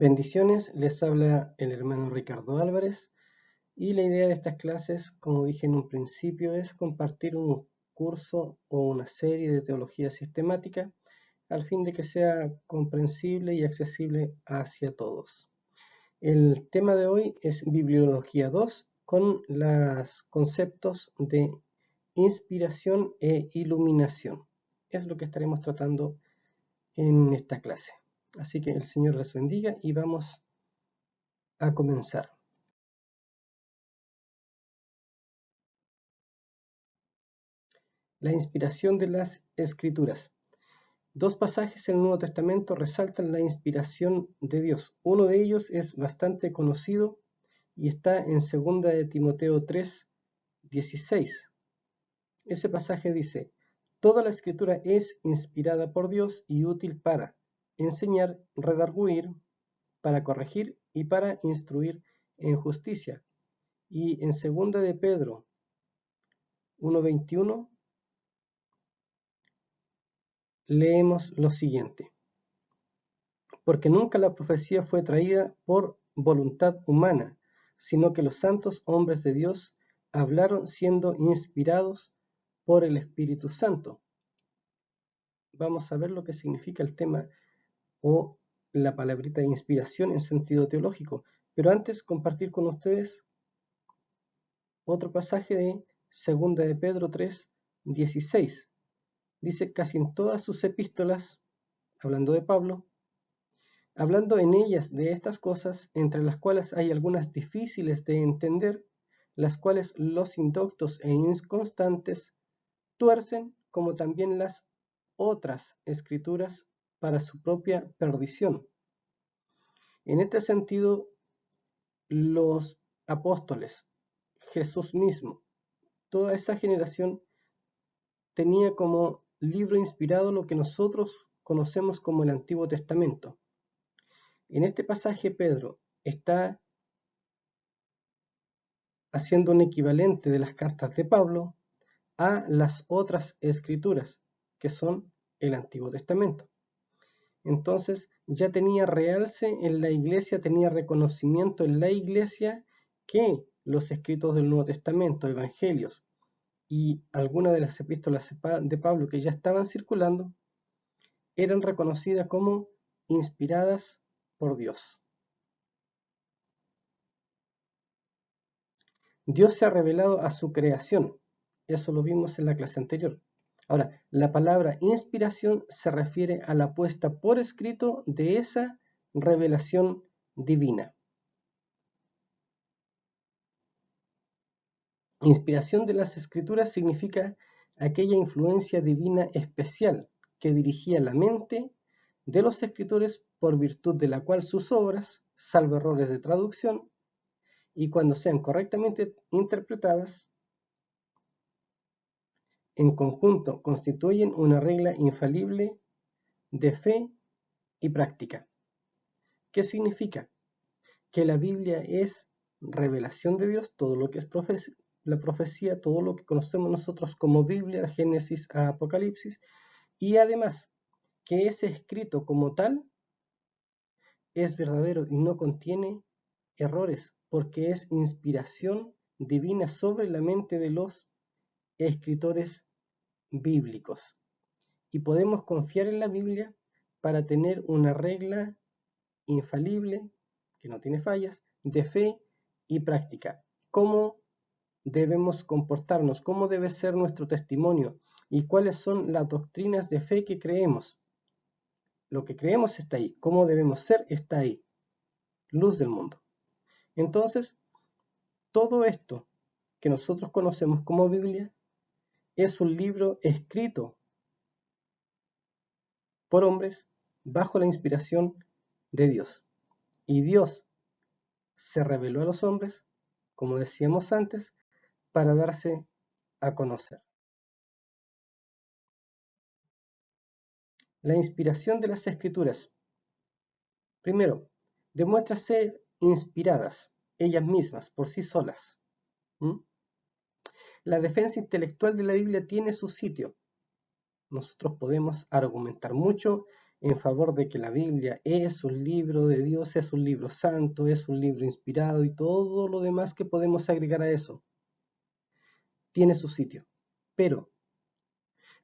Bendiciones, les habla el hermano Ricardo Álvarez y la idea de estas clases, como dije en un principio, es compartir un curso o una serie de teología sistemática al fin de que sea comprensible y accesible hacia todos. El tema de hoy es Bibliología 2 con los conceptos de inspiración e iluminación. Es lo que estaremos tratando en esta clase. Así que el Señor les bendiga y vamos a comenzar. La inspiración de las Escrituras. Dos pasajes en el Nuevo Testamento resaltan la inspiración de Dios. Uno de ellos es bastante conocido y está en 2 de Timoteo 3:16. Ese pasaje dice: toda la Escritura es inspirada por Dios y útil para enseñar, redarguir, para corregir y para instruir en justicia. Y en 2 de Pedro 1:21 leemos lo siguiente: porque nunca la profecía fue traída por voluntad humana, sino que los santos hombres de Dios hablaron siendo inspirados por el Espíritu Santo. Vamos a ver lo que significa el tema o la palabrita de inspiración en sentido teológico, pero antes compartir con ustedes otro pasaje de 2 de Pedro 3:16. Dice: casi en todas sus epístolas, hablando de Pablo, hablando en ellas de estas cosas, entre las cuales hay algunas difíciles de entender, las cuales los indoctos e inconstantes tuercen, como también las otras escrituras, para su propia perdición. En este sentido, los apóstoles, Jesús mismo, toda esa generación tenía como libro inspirado lo que nosotros conocemos como el Antiguo Testamento. En este pasaje Pedro está haciendo un equivalente de las cartas de Pablo a las otras escrituras, que son el Antiguo Testamento. Entonces ya tenía realce en la iglesia, tenía reconocimiento en la iglesia que los escritos del Nuevo Testamento, evangelios y algunas de las epístolas de Pablo que ya estaban circulando, eran reconocidas como inspiradas por Dios. Dios se ha revelado a su creación. Eso lo vimos en la clase anterior. Ahora, la palabra inspiración se refiere a la puesta por escrito de esa revelación divina. Inspiración de las Escrituras significa aquella influencia divina especial que dirigía la mente de los escritores, por virtud de la cual sus obras, salvo errores de traducción, y cuando sean correctamente interpretadas, en conjunto constituyen una regla infalible de fe y práctica. ¿Qué significa? Que la Biblia es revelación de Dios, todo lo que es la profecía, todo lo que conocemos nosotros como Biblia, de Génesis a Apocalipsis, y además que ese escrito como tal es verdadero y no contiene errores, porque es inspiración divina sobre la mente de los escritores bíblicos. Y podemos confiar en la Biblia para tener una regla infalible, que no tiene fallas, de fe y práctica. ¿Cómo debemos comportarnos? ¿Cómo debe ser nuestro testimonio? ¿Y cuáles son las doctrinas de fe que creemos? Lo que creemos está ahí. ¿Cómo debemos ser? Está ahí. Luz del mundo. Entonces, todo esto que nosotros conocemos como Biblia es un libro escrito por hombres bajo la inspiración de Dios. Y Dios se reveló a los hombres, como decíamos antes, para darse a conocer. La inspiración de las Escrituras. Primero, demuestra ser inspiradas ellas mismas, por sí solas. La defensa intelectual de la Biblia tiene su sitio. Nosotros podemos argumentar mucho en favor de que la Biblia es un libro de Dios, es un libro santo, es un libro inspirado y todo lo demás que podemos agregar a eso. Tiene su sitio. Pero,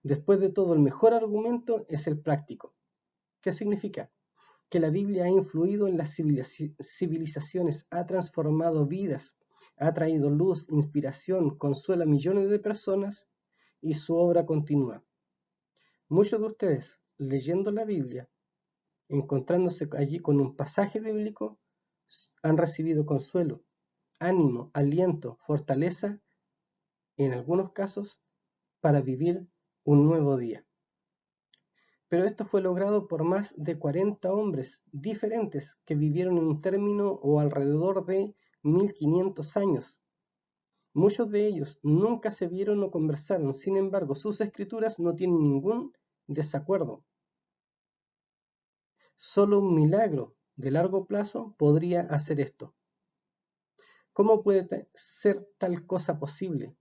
después de todo, el mejor argumento es el práctico. ¿Qué significa? Que la Biblia ha influido en las civilizaciones, ha transformado vidas, ha traído luz, inspiración, consuelo a millones de personas y su obra continúa. Muchos de ustedes, leyendo la Biblia, encontrándose allí con un pasaje bíblico, han recibido consuelo, ánimo, aliento, fortaleza, en algunos casos, para vivir un nuevo día. Pero esto fue logrado por más de 40 hombres diferentes que vivieron en un término o alrededor de 1500 años. Muchos de ellos nunca se vieron o conversaron, sin embargo, sus escrituras no tienen ningún desacuerdo. Solo un milagro de largo plazo podría hacer esto. ¿Cómo puede ser tal cosa posible?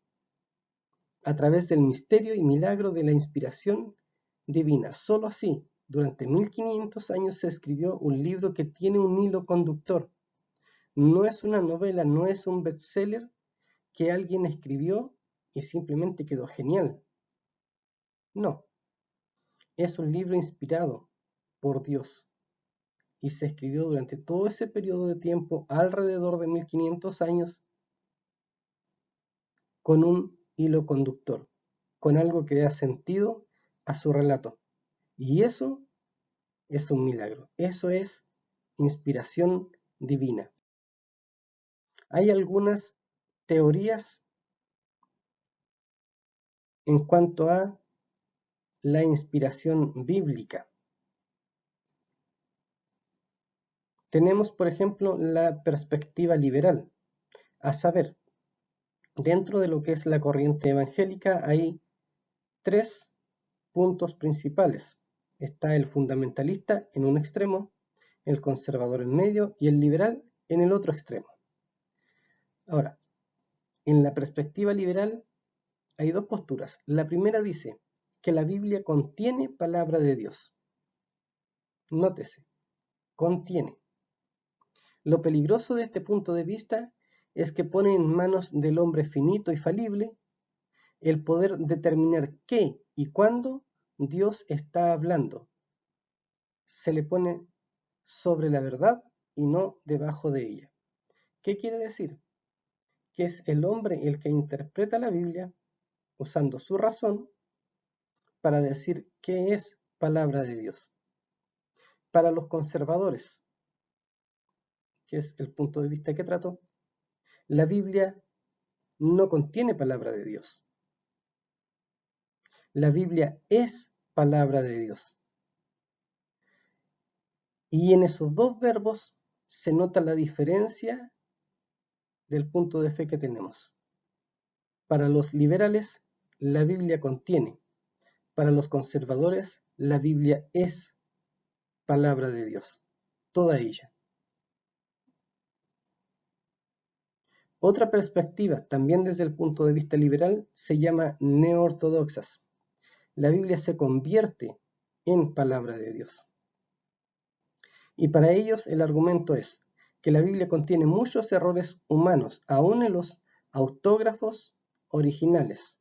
A través del misterio y milagro de la inspiración divina. Solo así, durante 1500 años se escribió un libro que tiene un hilo conductor. No es una novela, no es un bestseller que alguien escribió y simplemente quedó genial. No, es un libro inspirado por Dios y se escribió durante todo ese periodo de tiempo, alrededor de 1500 años, con un hilo conductor, con algo que da sentido a su relato. Y eso es un milagro, eso es inspiración divina. Hay algunas teorías en cuanto a la inspiración bíblica. Tenemos, por ejemplo, la perspectiva liberal, a saber, dentro de lo que es la corriente evangélica hay tres puntos principales. Está el fundamentalista en un extremo, el conservador en medio y el liberal en el otro extremo. Ahora, en la perspectiva liberal hay dos posturas. La primera dice que la Biblia contiene palabra de Dios. Nótese, contiene. Lo peligroso de este punto de vista es que pone en manos del hombre finito y falible el poder determinar qué y cuándo Dios está hablando. Se le pone sobre la verdad y no debajo de ella. ¿Qué quiere decir? Que es el hombre el que interpreta la Biblia usando su razón para decir qué es palabra de Dios. Para los conservadores, que es el punto de vista que trato, la Biblia no contiene palabra de Dios. La Biblia es palabra de Dios. Y en esos dos verbos se nota la diferencia del punto de fe que tenemos. Para los liberales, la Biblia contiene. Para los conservadores, la Biblia es palabra de Dios. Toda ella. Otra perspectiva, también desde el punto de vista liberal, se llama neoortodoxas. La Biblia se convierte en palabra de Dios. Y para ellos el argumento es que la Biblia contiene muchos errores humanos, aún en los autógrafos originales.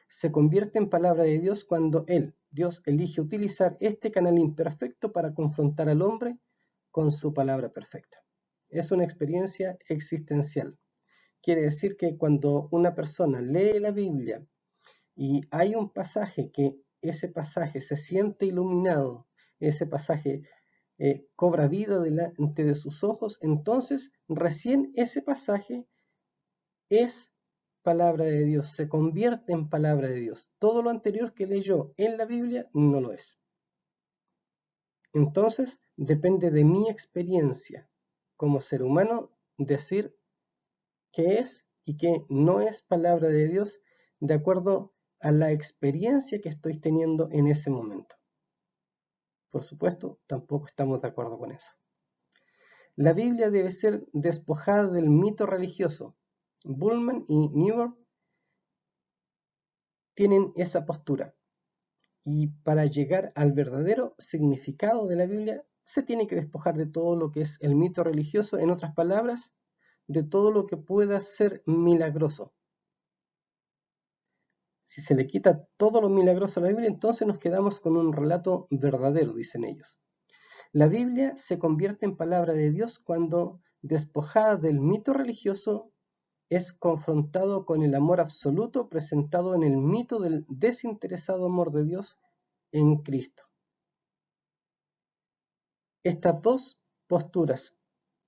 Se convierte en palabra de Dios cuando Dios, elige utilizar este canal imperfecto para confrontar al hombre con su palabra perfecta. Es una experiencia existencial. Quiere decir que cuando una persona lee la Biblia y hay un pasaje que ese pasaje se siente iluminado, ese pasaje cobra vida delante de sus ojos, entonces recién ese pasaje es palabra de Dios, se convierte en palabra de Dios. Todo lo anterior que leyó en la Biblia no lo es. Entonces depende de mi experiencia como ser humano decir qué es y qué no es palabra de Dios de acuerdo a la experiencia que estoy teniendo en ese momento. Por supuesto, tampoco estamos de acuerdo con eso. La Biblia debe ser despojada del mito religioso. Bullman y Newberg tienen esa postura. Y para llegar al verdadero significado de la Biblia, se tiene que despojar de todo lo que es el mito religioso, en otras palabras, de todo lo que pueda ser milagroso. Si se le quita todo lo milagroso a la Biblia, entonces nos quedamos con un relato verdadero, dicen ellos. La Biblia se convierte en palabra de Dios cuando, despojada del mito religioso, es confrontado con el amor absoluto presentado en el mito del desinteresado amor de Dios en Cristo. Estas dos posturas,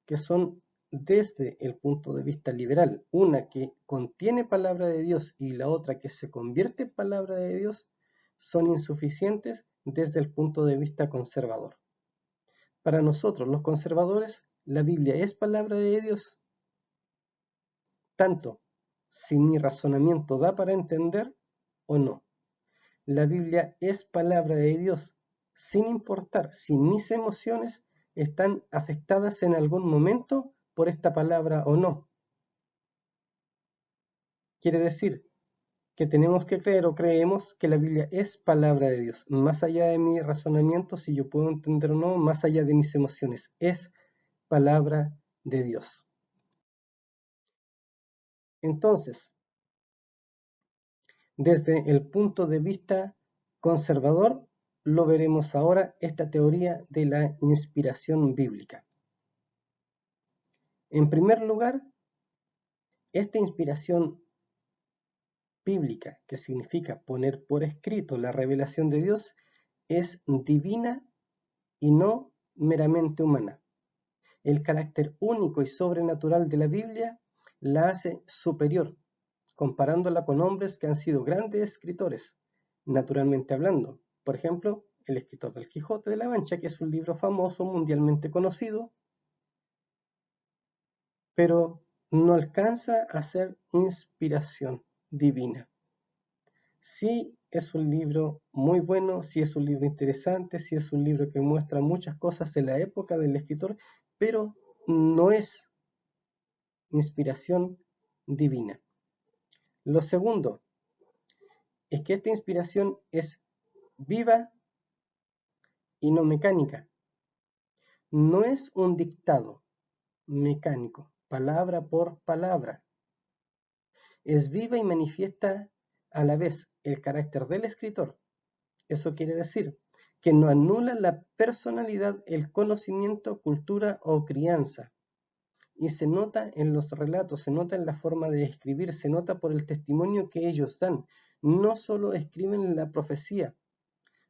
que son desde el punto de vista liberal, una que contiene palabra de Dios y la otra que se convierte en palabra de Dios, son insuficientes desde el punto de vista conservador. Para nosotros, los conservadores, la Biblia es palabra de Dios, tanto si mi razonamiento da para entender o no. La Biblia es palabra de Dios, sin importar si mis emociones están afectadas en algún momento por esta palabra o no. Quiere decir que tenemos que creer o creemos que la Biblia es palabra de Dios, más allá de mi razonamiento, si yo puedo entender o no, más allá de mis emociones, es palabra de Dios. Entonces, desde el punto de vista conservador, lo veremos ahora, esta teoría de la inspiración bíblica. En primer lugar, esta inspiración bíblica, que significa poner por escrito la revelación de Dios, es divina y no meramente humana. El carácter único y sobrenatural de la Biblia la hace superior, comparándola con hombres que han sido grandes escritores, naturalmente hablando. Por ejemplo, el escritor del Quijote de la Mancha, que es un libro famoso, mundialmente conocido, pero no alcanza a ser inspiración divina. Sí es un libro muy bueno, sí es un libro interesante, sí es un libro que muestra muchas cosas de la época del escritor, pero no es inspiración divina. Lo segundo es que esta inspiración es viva y no mecánica. No es un dictado mecánico, palabra por palabra. Es viva y manifiesta a la vez el carácter del escritor. Eso quiere decir que no anula la personalidad, el conocimiento, cultura o crianza. Y se nota en los relatos, se nota en la forma de escribir, se nota por el testimonio que ellos dan. No solo escriben la profecía,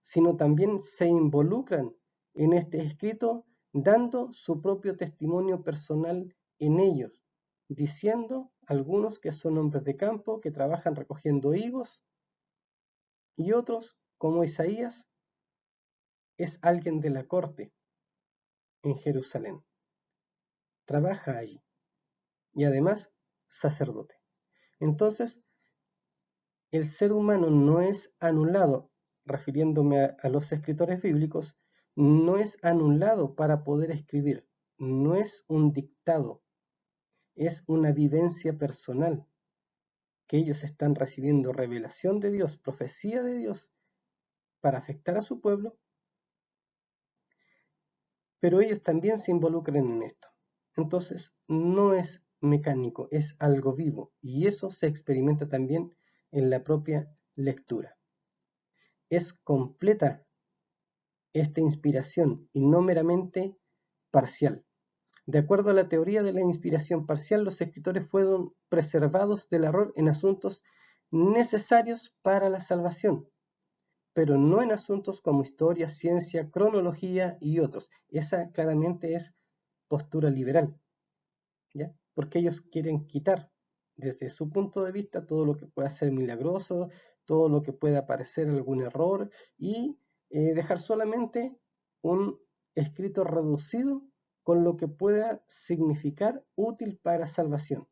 sino también se involucran en este escrito dando su propio testimonio personal en ellos, diciendo algunos que son hombres de campo, que trabajan recogiendo higos, y otros, como Isaías, es alguien de la corte en Jerusalén. Trabaja allí y además sacerdote. Entonces, el ser humano no es anulado, refiriéndome a los escritores bíblicos, no es anulado para poder escribir, no es un dictado, es una vivencia personal, que ellos están recibiendo revelación de Dios, profecía de Dios, para afectar a su pueblo, pero ellos también se involucran en esto. Entonces, no es mecánico, es algo vivo, y eso se experimenta también en la propia lectura. Es completa esta inspiración y no meramente parcial. De acuerdo a la teoría de la inspiración parcial, los escritores fueron preservados del error en asuntos necesarios para la salvación, pero no en asuntos como historia, ciencia, cronología y otros. Esa claramente es postura liberal, ¿ya? Porque ellos quieren quitar desde su punto de vista todo lo que pueda ser milagroso, todo lo que pueda parecer algún error y dejar solamente un escrito reducido con lo que pueda significar útil para salvación.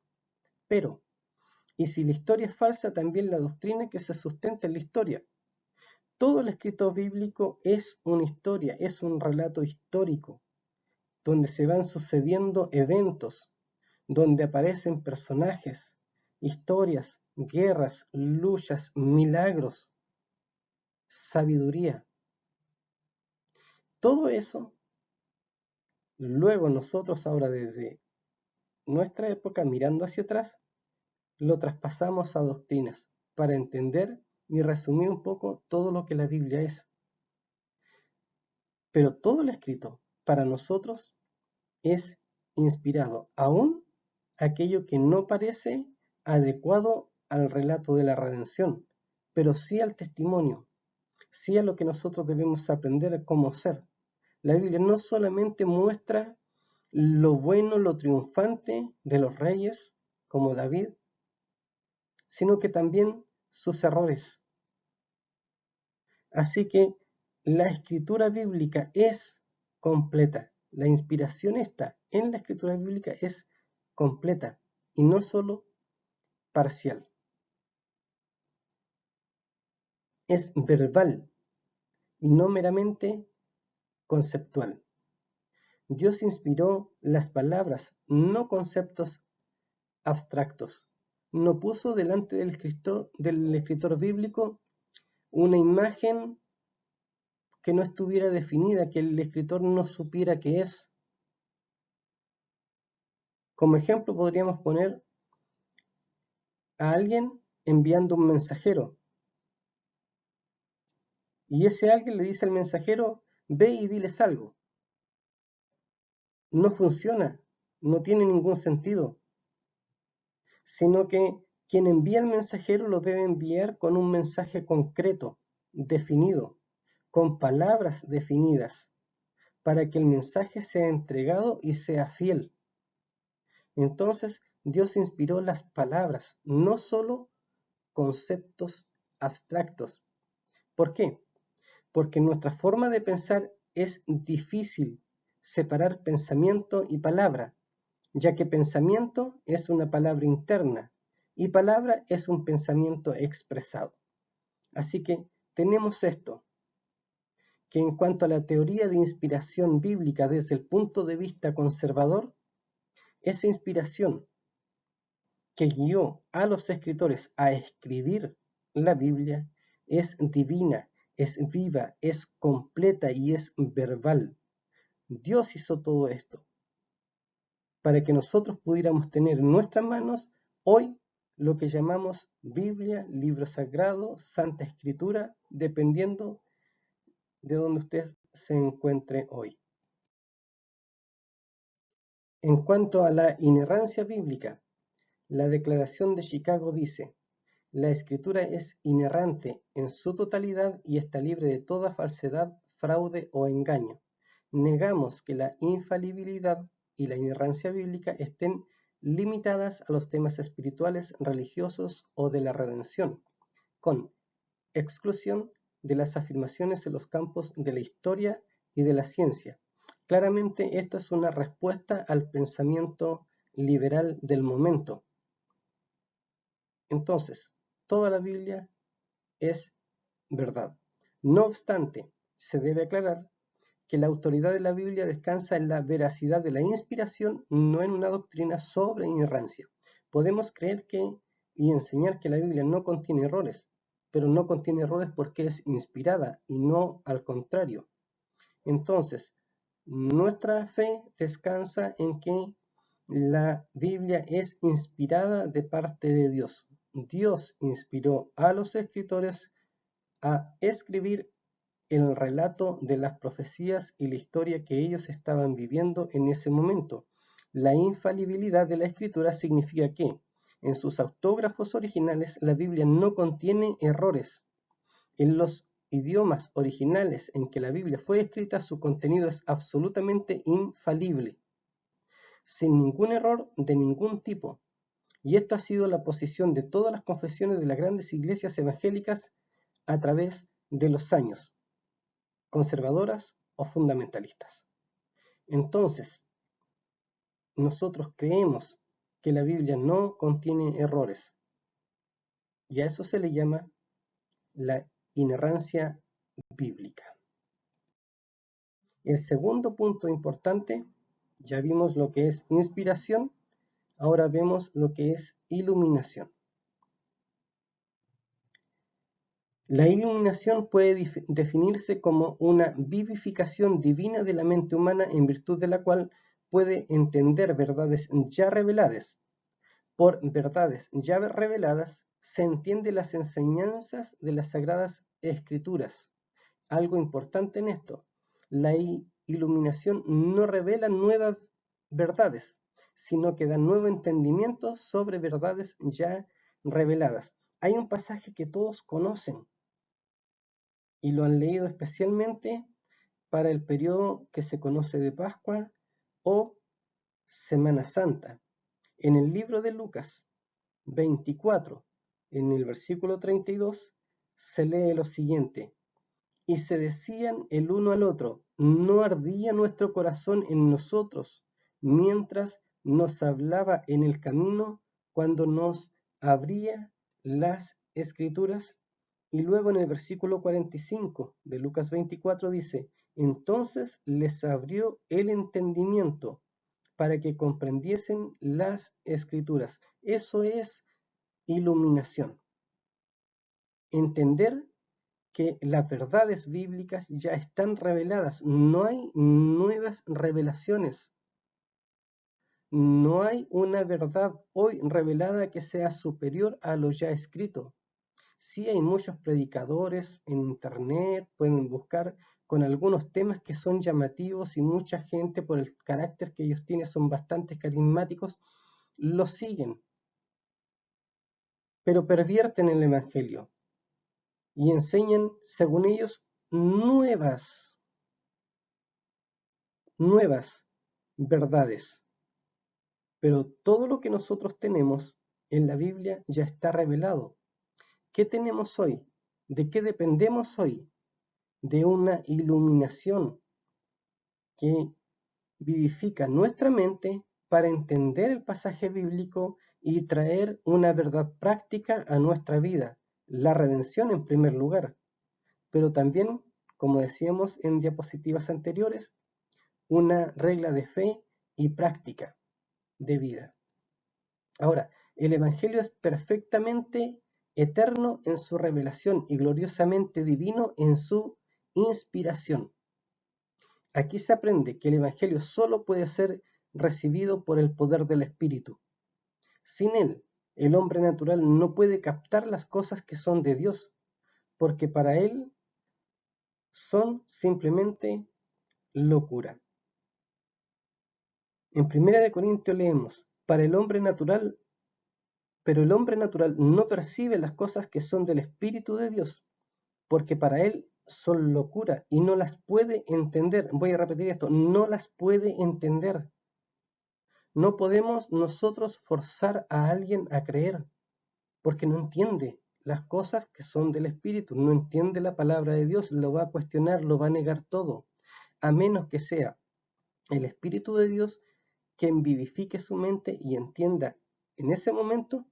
Pero, y si la historia es falsa, también la doctrina que se sustenta en la historia. Todo el escrito bíblico es una historia, es un relato histórico, donde se van sucediendo eventos, donde aparecen personajes, historias, guerras, luchas, milagros. sabiduría. Todo eso, luego nosotros ahora desde nuestra época, mirando hacia atrás, lo traspasamos a doctrinas para entender y resumir un poco todo lo que la Biblia es. Pero todo lo escrito para nosotros es inspirado, aún aquello que no parece adecuado al relato de la redención, pero sí al testimonio, sí a lo que nosotros debemos aprender cómo ser. La Biblia no solamente muestra lo bueno, lo triunfante de los reyes, como David, sino que también sus errores. Así que la escritura bíblica es completa. La inspiración está en la escritura bíblica es completa y no solo parcial. Es verbal y no meramente conceptual. Dios inspiró las palabras, no conceptos abstractos. No puso delante del escritor bíblico una imagen que no estuviera definida, que el escritor no supiera qué es. Como ejemplo podríamos poner a alguien enviando un mensajero. Y ese alguien le dice al mensajero, ve y diles algo. No funciona, no tiene ningún sentido, sino que quien envía el mensajero lo debe enviar con un mensaje concreto, definido, con palabras definidas, para que el mensaje sea entregado y sea fiel. Entonces, Dios inspiró las palabras, no solo conceptos abstractos. ¿Por qué? Porque en nuestra forma de pensar es difícil separar pensamiento y palabra, ya que pensamiento es una palabra interna y palabra es un pensamiento expresado. Así que tenemos esto, que en cuanto a la teoría de inspiración bíblica desde el punto de vista conservador, esa inspiración que guió a los escritores a escribir la Biblia es divina, es viva, es completa y es verbal. Dios hizo todo esto para que nosotros pudiéramos tener en nuestras manos hoy lo que llamamos Biblia, libro sagrado, Santa Escritura, dependiendo de donde usted se encuentre hoy. En cuanto a la inerrancia bíblica, la Declaración de Chicago dice: la Escritura es inerrante en su totalidad y está libre de toda falsedad, fraude o engaño. Negamos que la infalibilidad y la inerrancia bíblica estén limitadas a los temas espirituales, religiosos o de la redención, con exclusión de las afirmaciones en los campos de la historia y de la ciencia. Claramente, esta es una respuesta al pensamiento liberal del momento. Entonces, toda la Biblia es verdad. No obstante, se debe aclarar que la autoridad de la Biblia descansa en la veracidad de la inspiración, no en una doctrina sobre inerrancia. Podemos creer que y enseñar que la Biblia no contiene errores, pero no contiene errores porque es inspirada y no al contrario. Entonces, nuestra fe descansa en que la Biblia es inspirada de parte de Dios. Dios inspiró a los escritores a escribir el relato de las profecías y la historia que ellos estaban viviendo en ese momento. La infalibilidad de la escritura significa que, en sus autógrafos originales, la Biblia no contiene errores. En los idiomas originales en que la Biblia fue escrita, su contenido es absolutamente infalible, sin ningún error de ningún tipo. Y esta ha sido la posición de todas las confesiones de las grandes iglesias evangélicas a través de los años, conservadoras o fundamentalistas. Entonces, nosotros creemos que la Biblia no contiene errores, y a eso se le llama la inerrancia bíblica. El segundo punto importante, ya vimos lo que es inspiración, ahora vemos lo que es iluminación. La iluminación puede definirse como una vivificación divina de la mente humana en virtud de la cual puede entender verdades ya reveladas. Por verdades ya reveladas se entiende las enseñanzas de las Sagradas Escrituras. Algo importante en esto, la iluminación no revela nuevas verdades, sino que da nuevo entendimiento sobre verdades ya reveladas. Hay un pasaje que todos conocen y lo han leído especialmente para el periodo que se conoce de Pascua o Semana Santa. En el libro de Lucas 24, en el versículo 32, se lee lo siguiente: y se decían el uno al otro, ¿no ardía nuestro corazón en nosotros mientras nos hablaba en el camino cuando nos abría las escrituras? Y luego en el versículo 45 de Lucas 24 dice, entonces les abrió el entendimiento para que comprendiesen las escrituras. Eso es iluminación. Entender que las verdades bíblicas ya están reveladas, no hay nuevas revelaciones, no hay una verdad hoy revelada que sea superior a lo ya escrito. Sí hay muchos predicadores en internet, pueden buscar con algunos temas que son llamativos y mucha gente por el carácter que ellos tienen son bastante carismáticos, lo siguen, pero pervierten el Evangelio y enseñan, según ellos, nuevas verdades. Pero todo lo que nosotros tenemos en la Biblia ya está revelado. ¿Qué tenemos hoy? ¿De qué dependemos hoy? De una iluminación que vivifica nuestra mente para entender el pasaje bíblico y traer una verdad práctica a nuestra vida, la redención en primer lugar, pero también, como decíamos en diapositivas anteriores, una regla de fe y práctica de vida. Ahora, el Evangelio es perfectamente eterno en su revelación y gloriosamente divino en su inspiración. Aquí se aprende que el Evangelio solo puede ser recibido por el poder del Espíritu. Sin él, el hombre natural no puede captar las cosas que son de Dios, porque para él son simplemente locura. En 1 Corintios leemos, para el hombre natural, pero el hombre natural no percibe las cosas que son del Espíritu de Dios, porque para él son locura y no las puede entender. Voy a repetir esto, no las puede entender. No podemos nosotros forzar a alguien a creer, porque no entiende las cosas que son del Espíritu, no entiende la palabra de Dios, lo va a cuestionar, lo va a negar todo, a menos que sea el Espíritu de Dios quien vivifique su mente y entienda en ese momento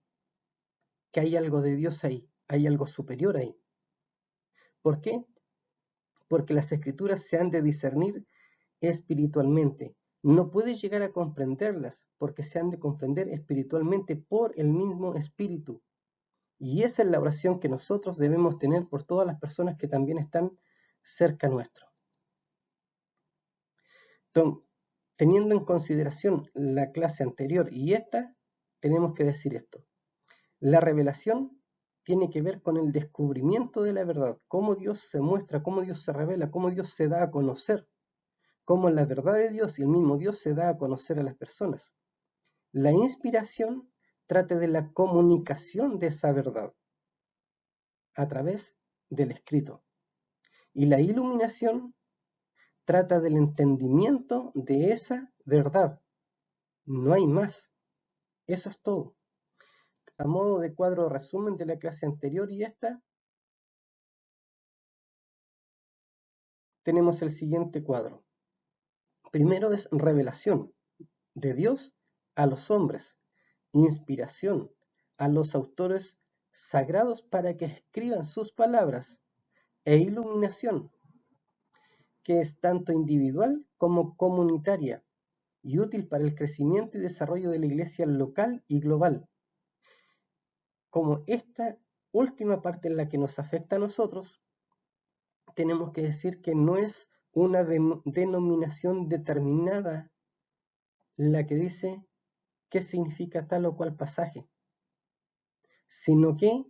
que hay algo de Dios ahí, hay algo superior ahí. ¿Por qué? Porque las escrituras se han de discernir espiritualmente. No puede llegar a comprenderlas porque se han de comprender espiritualmente por el mismo Espíritu. Y esa es la oración que nosotros debemos tener por todas las personas que también están cerca nuestro. Teniendo en consideración la clase anterior y esta, tenemos que decir esto. La revelación tiene que ver con el descubrimiento de la verdad, cómo Dios se muestra, cómo Dios se revela, cómo Dios se da a conocer, cómo la verdad de Dios y el mismo Dios se da a conocer a las personas. La inspiración trata de la comunicación de esa verdad a través del escrito. Y la iluminación trata del entendimiento de esa verdad. No hay más. Eso es todo. A modo de cuadro de resumen de la clase anterior y esta, tenemos el siguiente cuadro. Primero es revelación de Dios a los hombres, inspiración a los autores sagrados para que escriban sus palabras, e iluminación, que es tanto individual como comunitaria y útil para el crecimiento y desarrollo de la iglesia local y global. Como esta última parte en la que nos afecta a nosotros, tenemos que decir que no es una denominación determinada la que dice qué significa tal o cual pasaje, sino que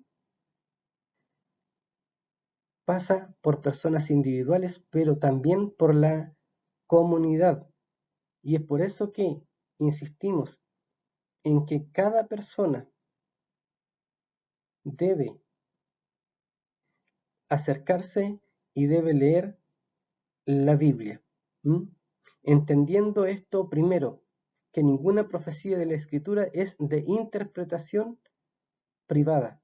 pasa por personas individuales, pero también por la comunidad. Y es por eso que insistimos en que cada persona debe acercarse y debe leer la Biblia. ¿Mm? Entendiendo esto primero, que ninguna profecía de la Escritura es de interpretación privada,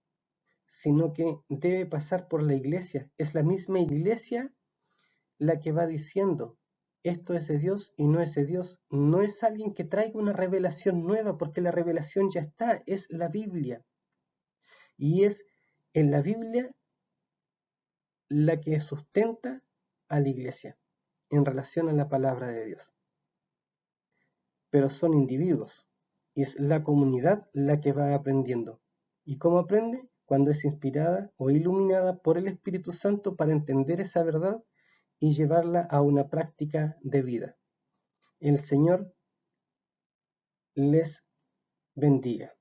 sino que debe pasar por la iglesia. Es la misma iglesia la que va diciendo, esto es de Dios y no es de Dios. No es alguien que traiga una revelación nueva, porque la revelación ya está, es la Biblia. Y es en la Biblia la que sustenta a la iglesia en relación a la palabra de Dios. Pero son individuos y es la comunidad la que va aprendiendo. ¿Y cómo aprende? Cuando es inspirada o iluminada por el Espíritu Santo para entender esa verdad y llevarla a una práctica de vida. El Señor les bendiga.